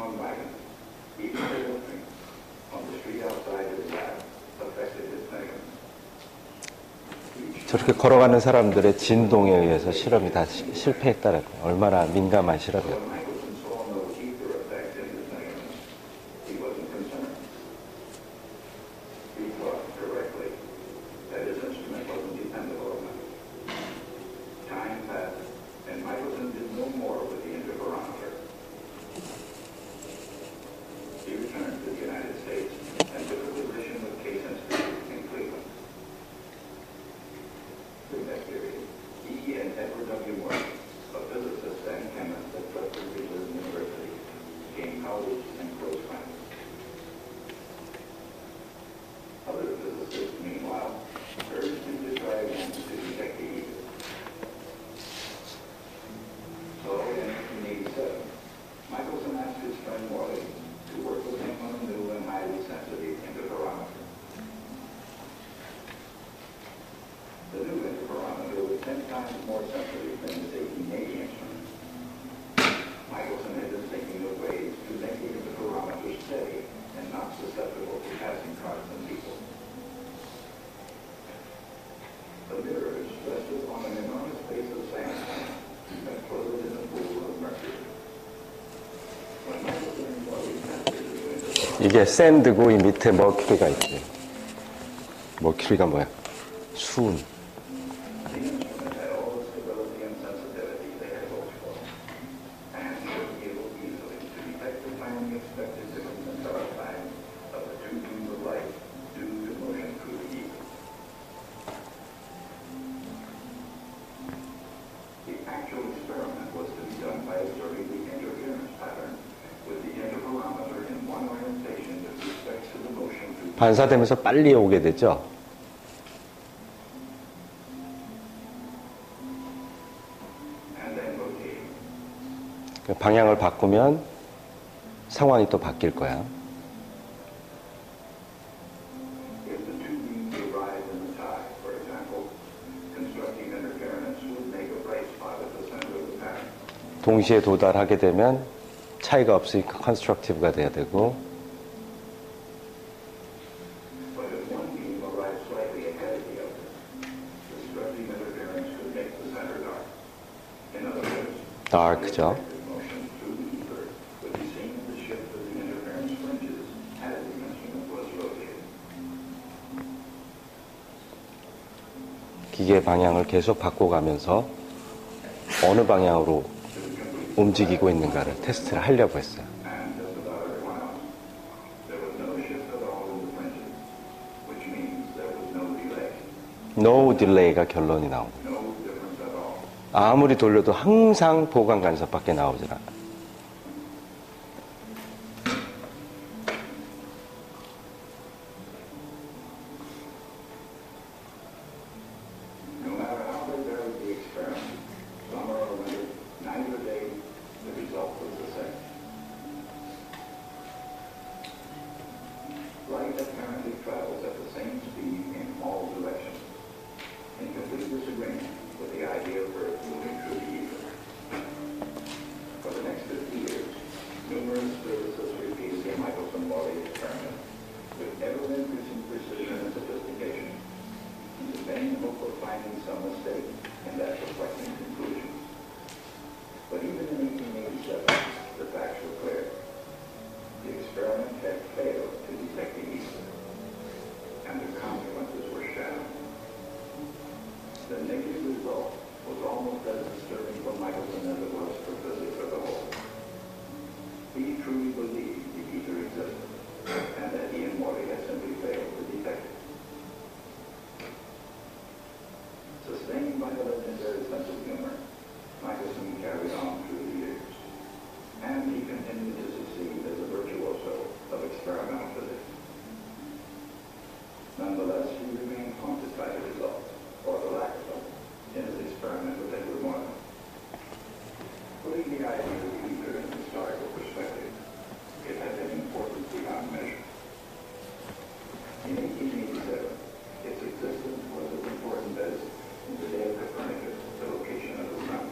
on Biden, even the on the street outside his lab, affected his measurements. 저렇게 걸어가는 사람들의 진동에 의해서 실험이 다 실패했다는 거예요. 얼마나 민감한 실험이었어요. When Michelson saw no ether effect in his measurements, he wasn't concerned. He thought correctly that his instrument wasn't dependable enough. Time passed, and Michelson did no more with the interferometer. He returned to the United States and took a position with Case Institute in Cleveland. During that period, he and Edward W. Morgan, a physicist and chemist at Fletcher Reserve University, became colleagues and close friends. Other physicists, meanwhile, urged him to try again to detect the ether. So, in 1887, Michelson asked his friend Morley to work with him on a new and highly sensitive interferometer. The new interferometer was 10 times more sensitive than his 1880 instrument. Michelson had been thinking of ways to make the interferometer steady and not susceptible to passing cars and people. The mirrors rested on an enormous base of sandstone that floated in a pool of mercury. When Michelson and Morley tested the new interferometer, 이게 샌드고 이 밑에 머큐리가 있지. 머큐리가 뭐야? 수은. the instrument had all the stability and sensitivity they had hoped for, and would be able easily to detect the tiny expected difference in dark time of the two beams of light due to motion through the ether. The actual experiment was to be done by observing the interference pattern with the interferometer in one orientation with respect to the motion through 반사되면서 빨리 오게 되죠. and then rotating. 방향을 바꾸면 상황이 또 바뀔 거야. If the two beams arrived in the tie, for example, constructing interference would make a bright spot at the center of the pattern. 동시에 도달하게 되면 차이가 없으니까 컨스트럭티브가 돼야 되고, But if one beam arrived slightly ahead of the other, constructing interference could make the center dark. In other words, dark죠. the motion through the ether would be seen in the shift of the interference fringes as the instrument was rotated. 기계 방향을 계속 바꿔가면서 어느 방향으로 움직이고 있는가를 테스트를 하려고 했어요. And just about everyone else, there was no shift at all in the fringes, which means there was no delay, No delay가 결론이 나옵니다. no difference at all. 아무리 돌려도 항상 보강 간섭밖에 나오질 않아. No matter how they varied the experiment, summer or winter, night or day, the result was the same. Light apparently travels at the same speed in all directions, in complete disagreement with the idea of Earth moving through the ether. For the next 50 years, numerous physicists repeated the Michelson-Morley experiment with ever-increasing precision and sophistication, in the vain hope of finding some mistake in that perplexing conclusion. But even in 1887, the facts were clear. The experiment had failed to detect the ether, and the consequences were shadow. The negative result was almost as disturbing for Michelson as it was for physics as a whole. He truly believed the ether existed, and that he and Morley had simply failed to detect it. Sustained by the legendary sense of humor, Michelson carried on through the years, and he continued to succeed as a virtuoso of experimental physics. Nonetheless, he remained haunted by the results, or the lack of them, in his experiment with Edward Morgan. Putting the idea of the ether in historical perspective, it had an importance beyond measure. In 1887, its existence was as important as, in the day of Copernicus, the location of the sun.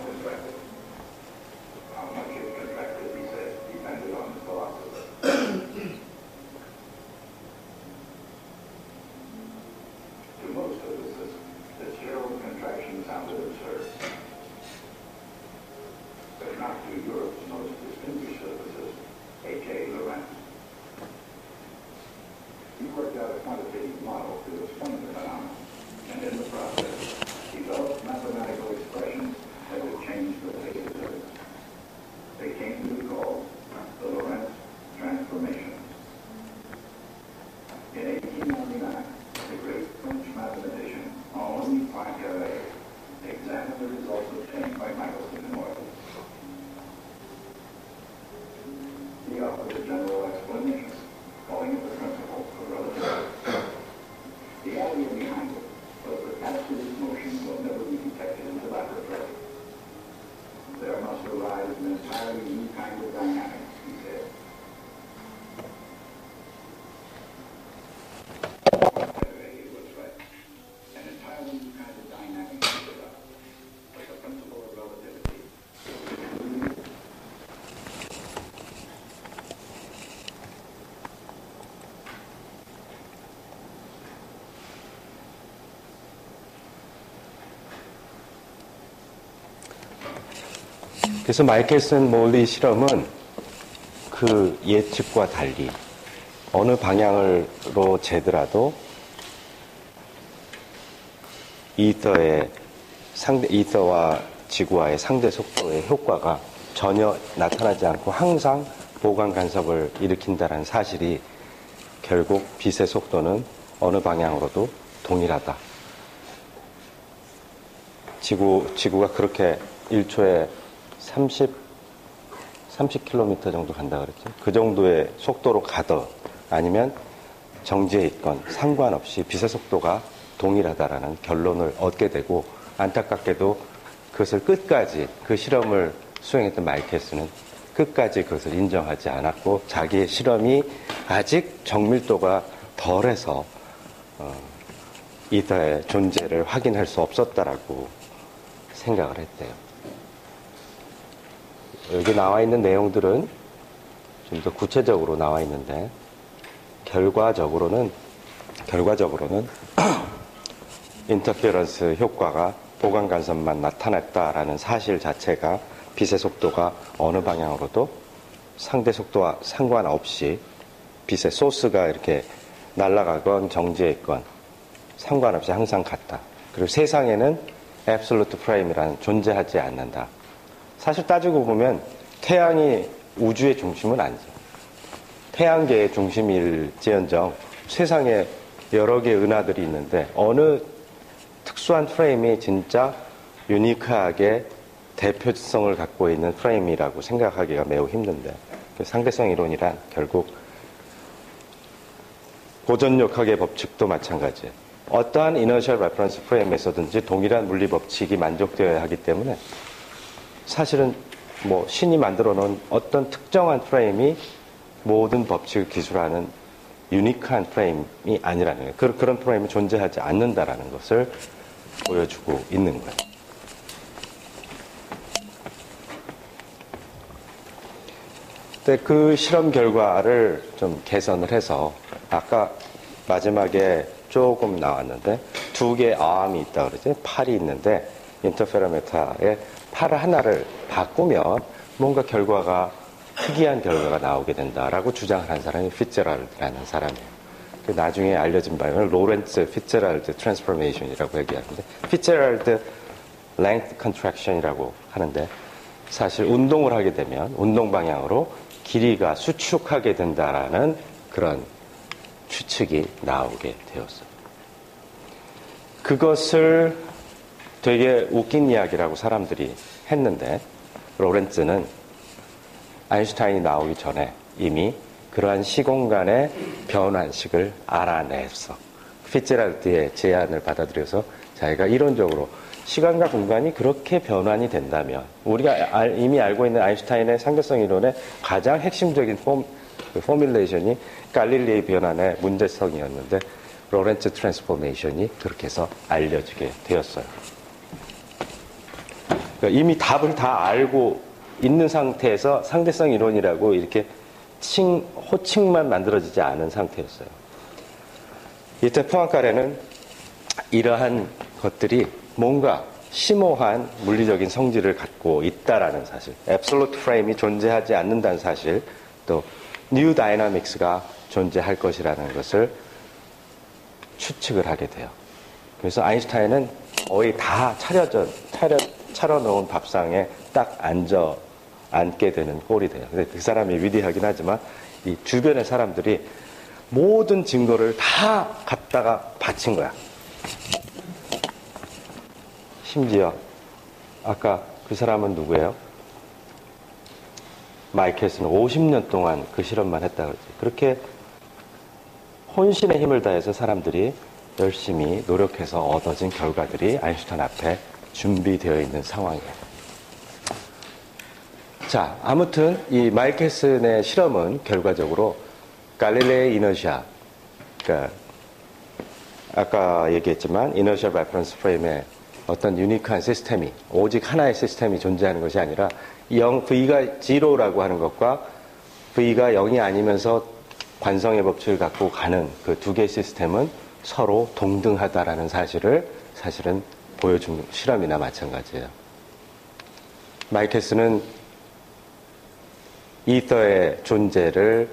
contracted. How much it contracted, he said, depended on the philosopher. To most physicists, Fitzgerald's contraction sounded absurd. But not to Europe's most distinguished physicist, A.K. Lorentz. He worked out a quantitative model to explain the phenomenon, and in the process, developed mathematical expressions that would change the face of physics. They came to be called the Lorentz transformations. In 1899, the great French mathematician Henri Poincaré examined the results obtained by Michelson and Euler. He offered a general explanation, calling it the principle of relativity. The idea behind it was that absolute motion will never be detected in the laboratory. There must arise an entirely new kind of dynamics, he said. It was right. An entirely new kind of dynamics stood up, like the principle of relativity. 그래서 마이켈슨 몰리 실험은 그 예측과 달리 어느 방향으로 재더라도 이터와 지구와의 상대 속도의 효과가 전혀 나타나지 않고 항상 보강 간섭을 일으킨다는 사실이 결국 빛의 속도는 어느 방향으로도 동일하다. 지구가 그렇게 1초에 30km 정도 간다 그랬죠. 그 정도의 속도로 가든 아니면 정지해 있건 상관없이 빛의 속도가 동일하다라는 결론을 얻게 되고, 안타깝게도 그것을 끝까지, 그 실험을 수행했던 마이켈슨은 끝까지 그것을 인정하지 않았고, 자기의 실험이 아직 정밀도가 덜해서 이터의 존재를 확인할 수 없었다라고 생각을 했대요. 여기 나와 있는 내용들은 좀 더 구체적으로 나와 있는데, 결과적으로는 인터페런스 효과가 보강 간섭만 나타났다라는 사실 자체가 빛의 속도가 어느 방향으로도 상대 속도와 상관없이 빛의 소스가 이렇게 날아가건 정지해 있건 상관없이 항상 같다. 그리고 세상에는 absolute prime이라는 존재하지 않는다. 사실 따지고 보면 태양이 우주의 중심은 아니죠. 태양계의 중심일지언정 세상에 여러 개의 은하들이 있는데 어느 특수한 프레임이 진짜 유니크하게 대표성을 갖고 있는 프레임이라고 생각하기가 매우 힘든데, 상대성 이론이란 결국 고전력학의 법칙도 마찬가지예요. 어떠한 이너셜 레퍼런스 프레임에서든지 동일한 물리 법칙이 만족되어야 하기 때문에 사실은 뭐 신이 만들어 놓은 어떤 특정한 프레임이 모든 법칙을 기술하는 유니크한 프레임이 아니라는 거예요. 그런 프레임이 존재하지 않는다라는 것을 보여주고 있는 거예요. 근데 그 실험 결과를 좀 개선을 해서 아까 마지막에 조금 나왔는데 두 개의 암이 있다 그러지, 팔이 있는데 인터페로메터에 팔 하나를 바꾸면 뭔가 결과가 특이한 결과가 나오게 된다라고 주장을 한 사람이 피츠제랄드라는 사람이에요. 나중에 알려진 바에는 로렌츠 피츠제랄드 트랜스포메이션이라고 얘기하는데, 피츠제랄드 랭스 컨트랙션이라고 하는데, 사실 운동을 하게 되면 운동 방향으로 길이가 수축하게 된다라는 그런 추측이 나오게 되었어요. 그것을 되게 웃긴 이야기라고 사람들이 했는데, 로렌츠는 아인슈타인이 나오기 전에 이미 그러한 시공간의 변환식을 알아냈어. 피츠제랄드의 제안을 받아들여서 자기가 이론적으로 시간과 공간이 그렇게 변환이 된다면, 우리가 이미 알고 있는 아인슈타인의 상대성 이론의 가장 핵심적인 포뮬레이션이 갈릴레이 변환의 문제성이었는데, 로렌츠 트랜스포메이션이 그렇게 해서 알려지게 되었어요. 그러니까 이미 답을 다 알고 있는 상태에서 상대성 이론이라고 이렇게 호칭만 만들어지지 않은 상태였어요. 이때 포앙카레는 이러한 것들이 뭔가 심오한 물리적인 성질을 갖고 있다라는 사실, 앱솔루트 프레임이 존재하지 않는다는 사실, 또 뉴 다이나믹스가 존재할 것이라는 것을 추측을 하게 돼요. 그래서 아인슈타인은 거의 다 차려놓은 밥상에 딱 앉게 되는 꼴이 돼요. 근데 그 사람이 위대하긴 하지만 이 주변의 사람들이 모든 증거를 다 갖다가 바친 거야. 심지어 아까 그 사람은 누구예요? 마이켈스는 50년 동안 그 실험만 했다 그러지. 그렇게 혼신의 힘을 다해서 사람들이 열심히 노력해서 얻어진 결과들이 아인슈타인 앞에 준비되어 있는 상황이에요. 자, 아무튼 이 마이켈슨의 실험은 결과적으로 갈릴레이 이너시아, 그러니까 아까 얘기했지만 이너셜 레퍼런스 프레임의 어떤 유니크한 시스템이, 오직 하나의 시스템이 존재하는 것이 아니라 V가 0라고 하는 것과 V가 0이 아니면서 관성의 법칙을 갖고 가는 그 두 개의 시스템은 서로 동등하다라는 사실은 보여준 실험이나 마찬가지예요. 마이켈슨은 이더의 존재를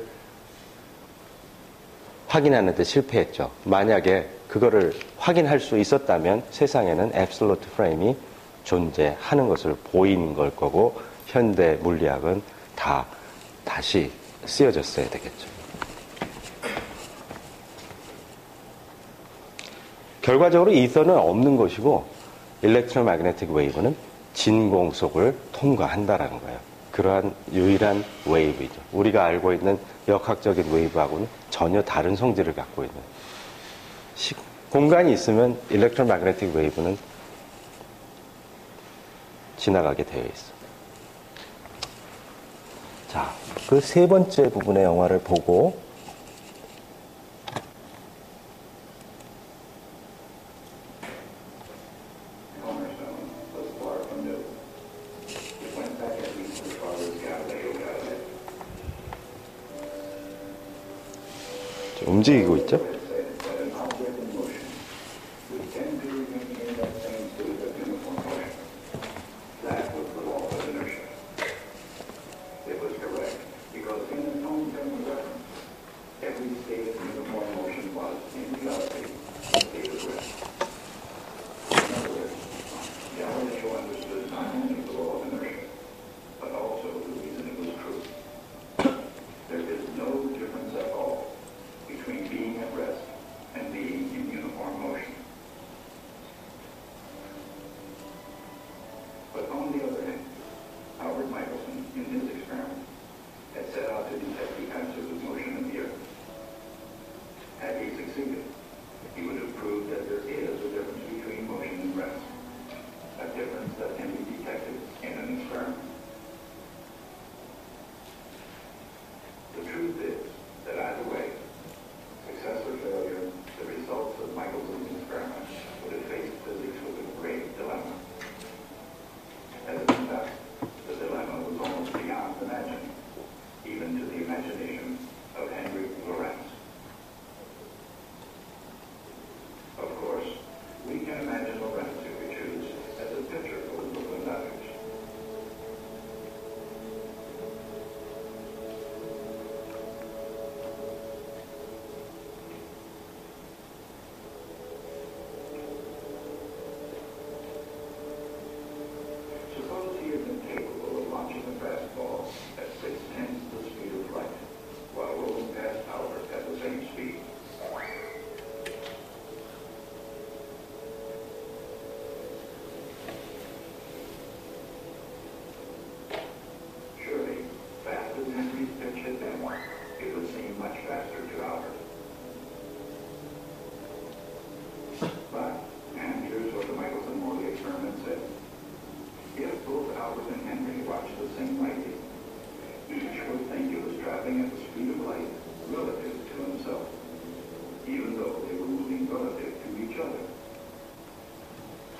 확인하는 데 실패했죠. 만약에 그거를 확인할 수 있었다면 세상에는 앱솔루트 프레임이 존재하는 것을 보이는 걸 거고 현대 물리학은 다 다시 쓰여졌어야 되겠죠. 결과적으로 이더는 없는 것이고 일렉트로매그네틱 웨이브는 진공속을 통과한다라는 거예요. 그러한 유일한 웨이브이죠. 우리가 알고 있는 역학적인 웨이브하고는 전혀 다른 성질을 갖고 있는, 공간이 있으면 일렉트로매그네틱 웨이브는 지나가게 되어 있어. 자, 그 세 번째 부분의 영화를 보고 움직이고 있죠?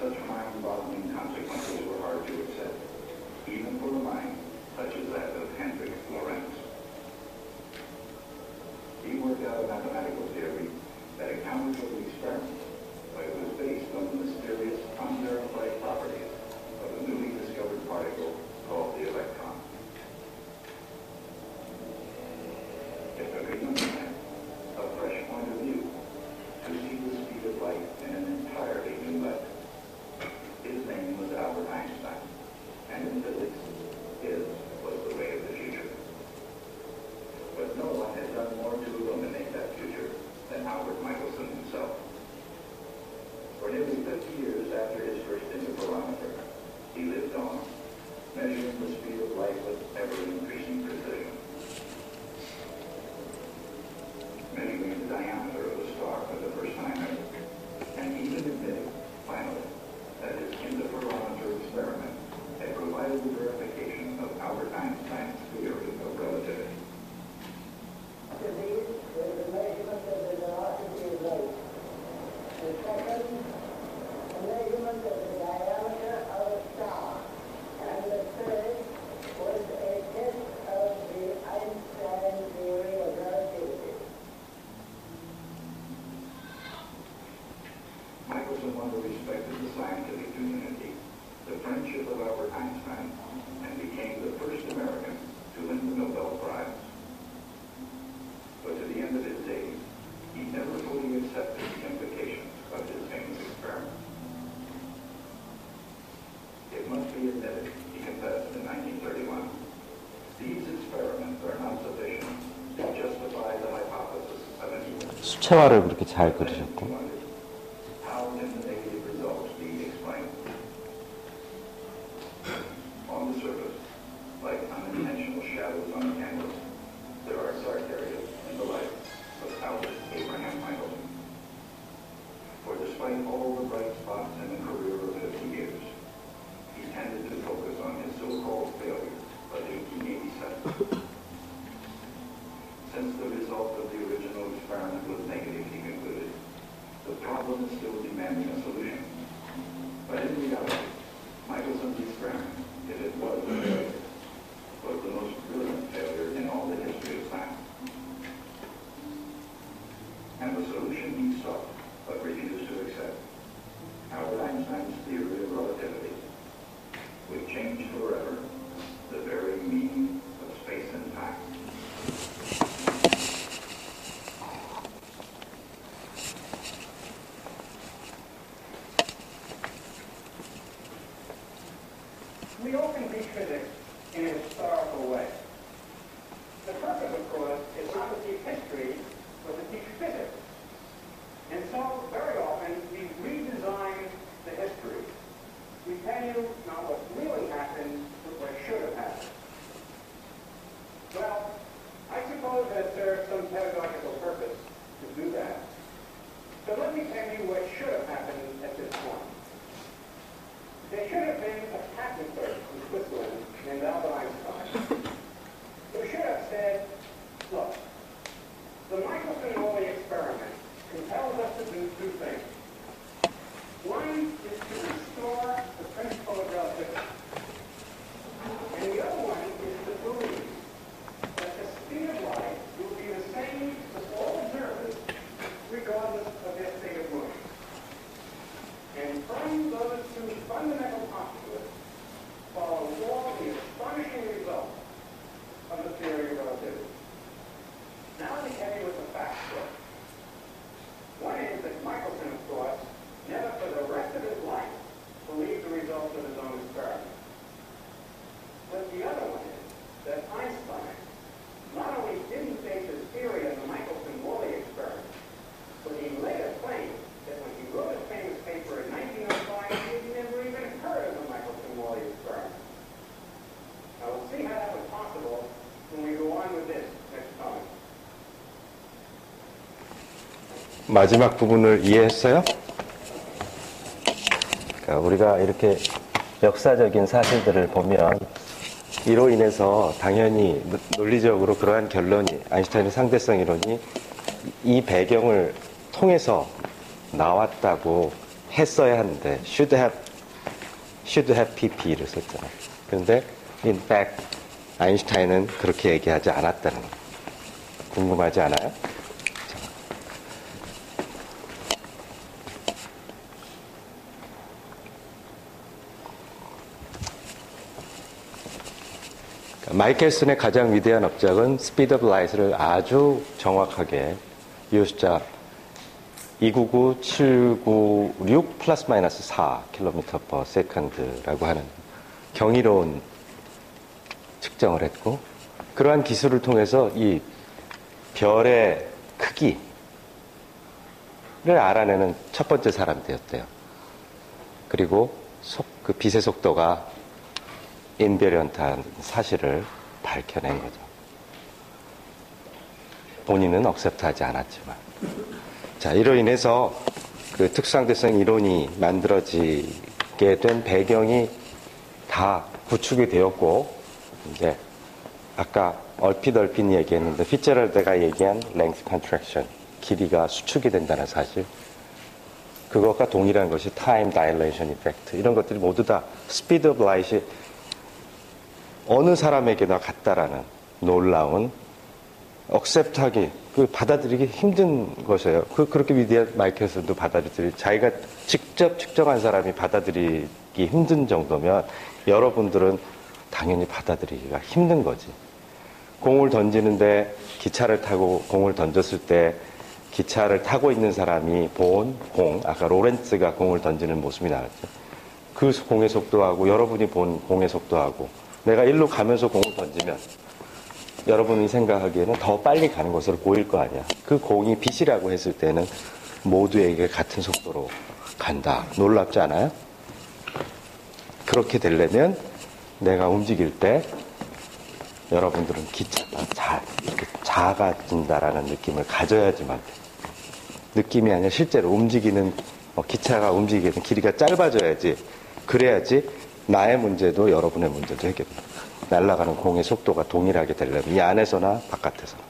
Such mind-boggling consequences were hard to accept. measuring the speed of light with ever-increasing precision, measuring the diameter of a star for the first time ever, and even admitting, finally, that his interferometer experiment had provided the verification of Albert Einstein's theory of relativity. To these is the measurement of the velocity of light. The second, the measurement of the diameter of a star. And the third was a test of the Einstein theory of relativity. Michelson won the respect of the scientific community, the friendship of Albert Einstein, and became the first American to win the Nobel Prize. But to the end of his days, he never fully accepted the implications of his famous experiment. It must be admitted, he confessed in 1931, these experiments are not sufficient to justify the hypothesis of any. 수채화를 그렇게 잘 그리셨고. How can the negative results be explained? On the surface, like unintentional shadows on a canvas, there are dark areas in the life of Albert Abraham Michelson. For despite all the bright spots in the career of 50 years, he tended to focus on his so-called failure of 1887. Since the result of the original experiment was negative, he concluded, the problem is still demanding a solution. But in reality, Michelson's experiment, if it was a failure, was the most brilliant failure in all the history of science. And the solution he sought, but refused to accept, Albert Einstein's theory of relativity, would change forever the very meaning of space and time. We often teach physics in a historical way. The purpose, of course, is not to teach history, but to teach physics. And so, very often, we redesign the history. We tell you not what really happened, but what should have happened. Well, I suppose that serves some pedagogical purpose to do that. So let me tell you what should have happened at this point. There should have been a patent clerk from Switzerland named Albert Einstein who should have said, look, the Michelson-Morley experiment compels us to do two things. One is to restore the principle of relativity. And the other one is to believe that the speed of light will be the same for all observers regardless of their state of motion. And from those two fundamental postulates follow all the astonishing results of the theory of relativity. Now let me tell you what the facts were. One is that Michelson, of course, never for the rest of his life believed the results of his own experiment. But the other one is that Einstein not only didn't base his theory on the Michelson-Morley experiment, but he later claimed that when he wrote his famous paper in 1905, he had never even heard of the Michelson-Morley experiment. Now we'll see how that was possible when we go on with this next time. 마지막 부분을 이해했어요? 그러니까 우리가 이렇게 역사적인 사실들을 보면 이로 인해서 당연히 논리적으로 그러한 결론이 아인슈타인의 상대성 이론이 이 배경을 통해서 나왔다고 했어야 하는데 should have pp를 썼잖아요. 그런데 in fact 아인슈타인은 그렇게 얘기하지 않았다는 거. 궁금하지 않아요? 마이켈슨의 가장 위대한 업적은 스피드 오브 라이트를 아주 정확하게 유효숫자 299796 플러스 마이너스 4km per second라고 하는 경이로운 측정을 했고, 그러한 기술을 통해서 이 별의 크기를 알아내는 첫 번째 사람이 되었대요. 그리고 그 빛의 속도가 인베리언트한 사실을 밝혀낸 거죠. 본인은 억셉트하지 않았지만. 자, 이로 인해서 그 특수상대성 이론이 만들어지게 된 배경이 다 구축이 되었고, 이제 아까 얼핏 얘기했는데 피츠제럴드가 얘기한 length contraction, 길이가 수축이 된다는 사실, 그것과 동일한 것이 time dilation effect, 이런 것들이 모두 다 speed of light이 어느 사람에게나 같다라는 놀라운 억셉트하기, 받아들이기 힘든 것이에요. 그렇게 위대한 마이클슨도 받아들이지, 자기가 직접 측정한 사람이 받아들이기 힘든 정도면 여러분들은 당연히 받아들이기가 힘든 거지. 공을 던지는데 기차를 타고 공을 던졌을 때 기차를 타고 있는 사람이 본 공, 아까 로렌츠가 공을 던지는 모습이 나왔죠. 그 공의 속도하고 여러분이 본 공의 속도하고 내가 일로 가면서 공을 던지면 여러분이 생각하기에는 더 빨리 가는 것으로 보일 거 아니야. 그 공이 빛이라고 했을 때는 모두에게 같은 속도로 간다. 놀랍지 않아요? 그렇게 되려면 내가 움직일 때 여러분들은 기차가 이렇게 작아진다라는 느낌을 가져야지만 돼. 느낌이 아니라 실제로 움직이는, 기차가 움직이는 길이가 짧아져야지. 그래야지 나의 문제도 여러분의 문제도 해결됩니다. 날아가는 공의 속도가 동일하게 되려면 이 안에서나 바깥에서나.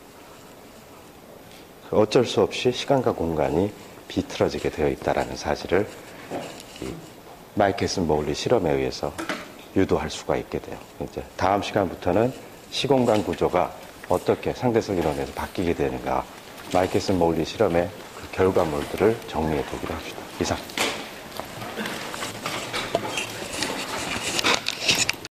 어쩔 수 없이 시간과 공간이 비틀어지게 되어 있다는 사실을 마이켈슨 모울리 실험에 의해서 유도할 수가 있게 돼요. 이제 다음 시간부터는 시공간 구조가 어떻게 상대성 이론에서 바뀌게 되는가, 마이켈슨 모울리 실험의 그 결과물들을 정리해 보기로 합시다. 이상.